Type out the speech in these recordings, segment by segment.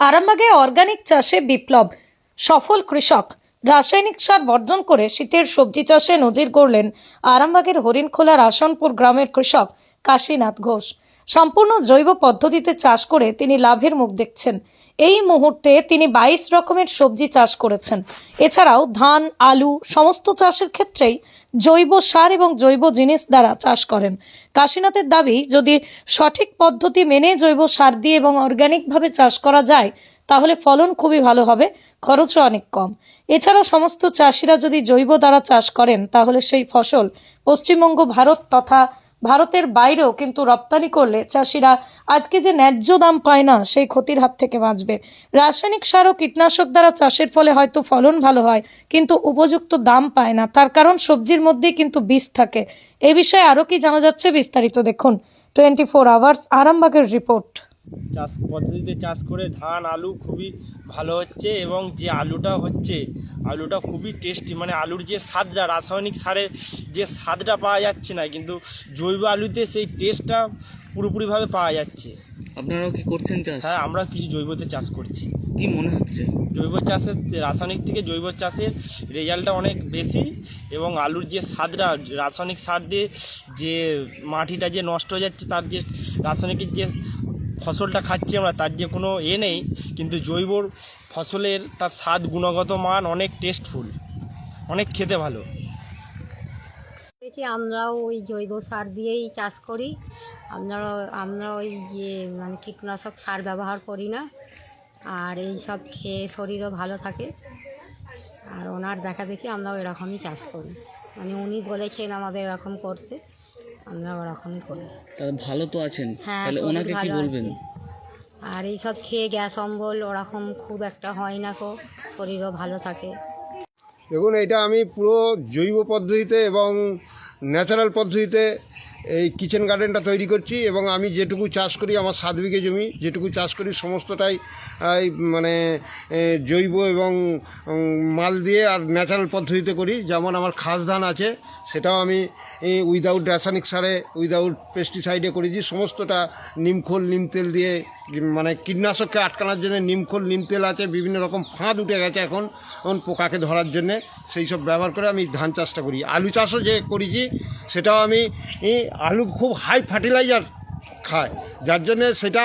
আরামবাগে অর্গানিক চাষে বিপ্লব, সফল কৃষক। রাসায়নিক সার বর্জন করে শীতের সবজি চাষে নজির গড়লেন আরামবাগের হরিণখোলার আসনপুর গ্রামের কৃষক কাশীনাথ ঘোষ। সম্পূর্ণ জৈব পদ্ধতিতে চাষ করে তিনি লাভের মুখ দেখছেন। এই মুহূর্তে তিনি 22 রকমের সবজি চাষ করেছেন। এছাড়াও ধান, আলু সমস্ত চাষের ক্ষেত্রেই জৈব সার এবং জৈব জিনিস দ্বারা চাষ করেন। কাশীনাথের দাবি, যদি সঠিক পদ্ধতি মেনে জৈব সার দিয়ে এবং অর্গানিক ভাবে চাষ করা যায় তাহলে ফলন খুবই ভালো হবে, খরচও অনেক কম। এছাড়াও সমস্ত চাষিরা যদি জৈব দ্বারা চাষ করেন তাহলে সেই ফসল পশ্চিমবঙ্গ, ভারত তথা ভারতের বাইরেও কিন্তু রপ্তানি করলে চাষিরা আজকে যে ন্যায্য দাম পায় না সেই ক্ষতির হাত থেকে বাঁচবে। রাসায়নিক সার ও কীটনাশক দ্বারা চাষের ফলে হয়তো ফলন ভালো হয় কিন্তু উপযুক্ত দাম পায় না, তার কারণ সবজির মধ্যেই কিন্তু বিষ থাকে। এই বিষয়ে আরো কি জানা যাচ্ছে বিস্তারিত দেখুন 24 আওয়ার্স আরামবাগের রিপোর্ট। চাষ পদ্ধতিতে চাষ করে ধান, আলু খুবই ভালো হচ্ছে এবং যে আলুটা হচ্ছে আলুটা খুবই টেস্টি, মানে আলুর যে স্বাদটা রাসায়নিক সারের যে স্বাদটা পাওয়া যাচ্ছে না, কিন্তু জৈব আলুতে সেই টেস্টটা পুরোপুরিভাবে পাওয়া যাচ্ছে। আপনারাও কি করছেন চাষ? হ্যাঁ, আমরা কিছু জৈবতে চাষ করছি। কি মনে হচ্ছে? জৈব চাষের রাসায়নিক থেকে জৈব চাষের রেজাল্টটা অনেক বেশি এবং আলুর যে স্বাদটা রাসায়নিক সার দিয়ে যে মাটিটা যে নষ্ট হয়ে যাচ্ছে, তার যে রাসায়নিকের যে ফসলটা খাচ্ছি আমরা তার যে কোনো নেই, কিন্তু জৈব ফসলের তার স্বাদ, গুণগত মান অনেক টেস্টফুল, অনেক খেতে ভালো। দেখি আমরাও ওই জৈব সার দিয়েই চাষ করি। আমরা ওই যে মানে কীটনাশক সার ব্যবহার করি না, আর এই সব খেয়ে শরীরও ভালো থাকে। আর ওনার দেখা দেখি আমরাও এরকমই চাষ করি, মানে উনি বলেছেন আমাদের এরকম করতে, আমরা ওরকমই করি। তাহলে ভালো তো আছেন, হ্যাঁ, তাহলে শরীর ওনাকে কি ভালো বলবেন? আছে। আর এই সব খেয়ে গ্যাস অম্বল ওরকম খুব একটা হয় না, শরীরও ভালো থাকে। দেখুন, এটা আমি পুরো জৈব পদ্ধতিতে এবং ন্যাচারাল পদ্ধতিতে এই কিচেন গার্ডেনটা তৈরি করছি এবং আমি যেটুকু চাষ করি, আমার 7 বিঘে জমি, যেটুকু চাষ করি সমস্তটাই মানে জৈব এবং মাল দিয়ে আর ন্যাচারাল পদ্ধতিতে করি। যেমন আমার খাস ধান আছে, সেটাও আমি উইদাউট রাসায়নিক সারে, উইদাউট পেস্টিসাইডে করেছি। সমস্তটা নিমখোল, নিম তেল দিয়ে, মানে কীটনাশককে আটকানোর জন্য নিমখোল, নিম তেল আছে। বিভিন্ন রকম ফাঁদ উঠে গেছে এখন পোকাকে ধরার জন্যে, সেই সব ব্যবহার করে আমি ধান চাষটা করি। আলু চাষও যে করেছি সেটাও আমি আলু খুব হাই ফার্টিলাইজার খায়, যার জন্যে সেটা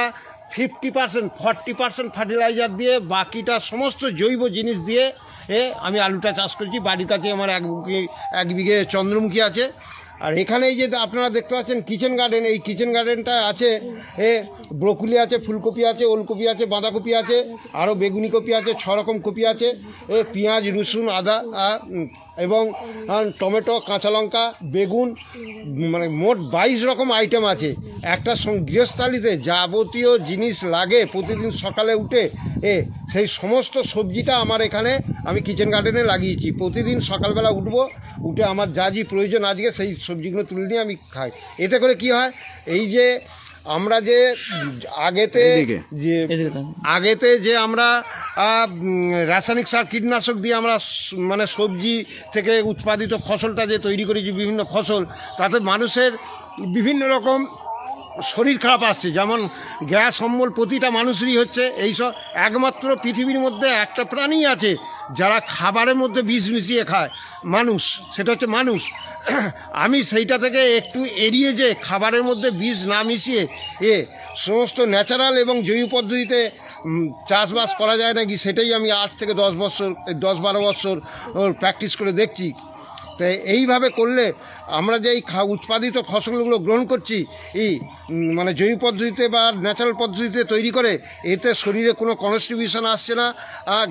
50%, 40% ফার্টিলাইজার দিয়ে, বাকিটা সমস্ত জৈব জিনিস দিয়ে আমি আলুটা চাষ করেছি। বাড়ির কাছে আমার 1 বিঘে চন্দ্রমুখী আছে। আর এখানে এই যে আপনারা দেখতে পাচ্ছেন কিচেন গার্ডেন, এই কিচেন গার্ডেনটা আছে ব্রোকলি আছে, ফুলকপি আছে, ওলকপি আছে, বাঁধাকপি আছে, আরও বেগুনি কপি আছে, 6 রকম কপি আছে, পেঁয়াজ, রসুন, আদা এবং টমেটো, কাঁচা লঙ্কা, বেগুন, মানে মোট 22 রকম আইটেম আছে। একটা গৃহস্থালিতে যাবতীয় জিনিস লাগে প্রতিদিন সকালে উঠে সেই সমস্ত সবজিটা আমার এখানে আমি কিচেন গার্ডেনে লাগিয়েছি। প্রতিদিন সকালবেলা উঠে আমার যা যা প্রয়োজন আজকে সেই সবজিগুলো তুলে নিয়ে আমি খাই। এতে করে কি হয়, এই যে আমরা যে আগেতে যে আমরা রাসায়নিক সার, কীটনাশক দিয়ে আমরা মানে সবজি থেকে উৎপাদিত ফসলটা যে তৈরি করেছি, বিভিন্ন ফসল, তাতে মানুষের বিভিন্ন রকম শরীর খারাপ আসছে। যেমন গ্যাস অম্বল প্রতিটা মানুষেরই হচ্ছে। এইসব একমাত্র পৃথিবীর মধ্যে একটা প্রাণী আছে যারা খাবারের মধ্যে বিষ মিশিয়ে খায়, মানুষ। সেটা হচ্ছে মানুষ। আমি সেইটা থেকে একটু এড়িয়ে যে খাবারের মধ্যে বিষ না মিশিয়ে সমস্ত ন্যাচারাল এবং জৈব পদ্ধতিতে চাষবাস করা যায় নাকি, সেটাই আমি 8 থেকে 10-12 বছর প্র্যাকটিস করে দেখছি। তাই এইভাবে করলে আমরা যে এই উৎপাদিত ফসলগুলো গ্রহণ করছি মানে জৈব পদ্ধতিতে বা ন্যাচারাল পদ্ধতিতে তৈরি করে, এতে শরীরে কোনো কনস্টিবিউশন আসছে না,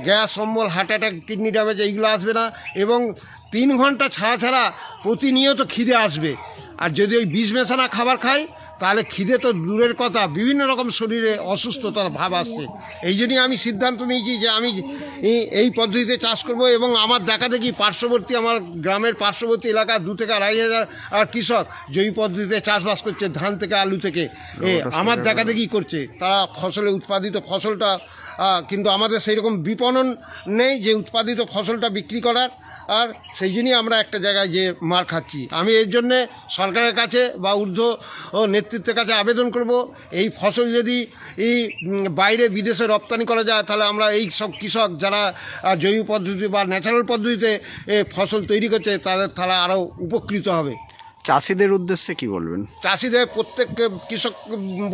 গ্যাস অম্বল, হার্ট অ্যাটাক, কিডনি ড্যামেজ এইগুলো আসবে না, এবং 3 ঘন্টা ছাড়া প্রতিনিয়ত খিদে আসবে। আর যদি ওই বিষ মেশানো খাবার খাই তাহলে খিদে তো দূরের কথা, বিভিন্ন রকম শরীরে অসুস্থতার ভাব আসছে। এই জন্যই আমি সিদ্ধান্ত নিয়েছি যে আমি এই পদ্ধতিতে চাষ করব। এবং আমার দেখাদেখি পার্শ্ববর্তী, আমার গ্রামের পার্শ্ববর্তী এলাকার 2 থেকে 2,500 আর কৃষক জৈব পদ্ধতিতে চাষবাস করছে, ধান থেকে আলু থেকে আমার দেখাদেখি করছে। তারা ফসলে উৎপাদিত ফসলটা, কিন্তু আমাদের সেই রকম বিপণন নেই যে উৎপাদিত ফসলটা বিক্রি করার। আর সেই জন্যই আমরা একটা জায়গায় যে মার খাচ্ছি। আমি এর জন্যে সরকারের কাছে বা ঊর্ধ্ব ও নেতৃত্বের কাছে আবেদন করব, এই ফসল যদি এই বাইরে বিদেশে রপ্তানি করা যায় তাহলে আমরা এই সব কৃষক যারা জৈব পদ্ধতি বা ন্যাচারাল পদ্ধতিতে ফসল তৈরি করছে তারা আরও উপকৃত হবে। চাষিদের উদ্দেশ্যে কি বলবেন? চাষিদের প্রত্যেক কৃষক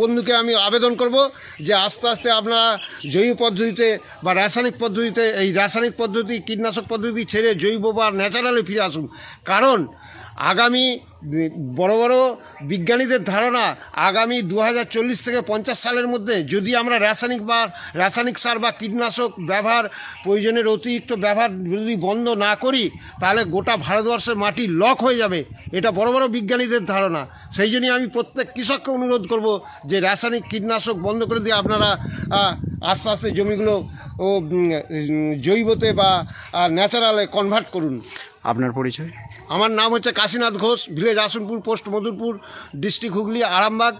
বন্ধুকে আমি আবেদন করব যে আস্তে আস্তে আপনারা জৈব পদ্ধতিতে বা রাসায়নিক পদ্ধতিতে, এই রাসায়নিক পদ্ধতি কীটনাশক পদ্ধতি ছেড়ে জৈব বা ন্যাচারালে ফিরে আসুন। কারণ আগামী বড় বড় বিজ্ঞানীদের ধারণা আগামী 2040 থেকে 50 সালের মধ্যে যদি আমরা রাসায়নিক সার বা কীটনাশক ব্যবহার, প্রয়োজনের অতিরিক্ত ব্যবহার যদি বন্ধ না করি তাহলে গোটা ভারতবর্ষের মাটি লক হয়ে যাবে। এটা বড় বড় বিজ্ঞানীদের ধারণা। সেই জন্যই আমি প্রত্যেক কৃষককে অনুরোধ করব যে রাসায়নিক কীটনাশক বন্ধ করে দিয়ে আপনারা আস্তে আস্তে জমিগুলো জৈবতে বা ন্যাচারালে কনভার্ট করুন। আপনার পরিচয়? আমার নাম হচ্ছে Kashinath Ghosh, village Asanpur, post Madhurpur, district Hooghly, Arambagh.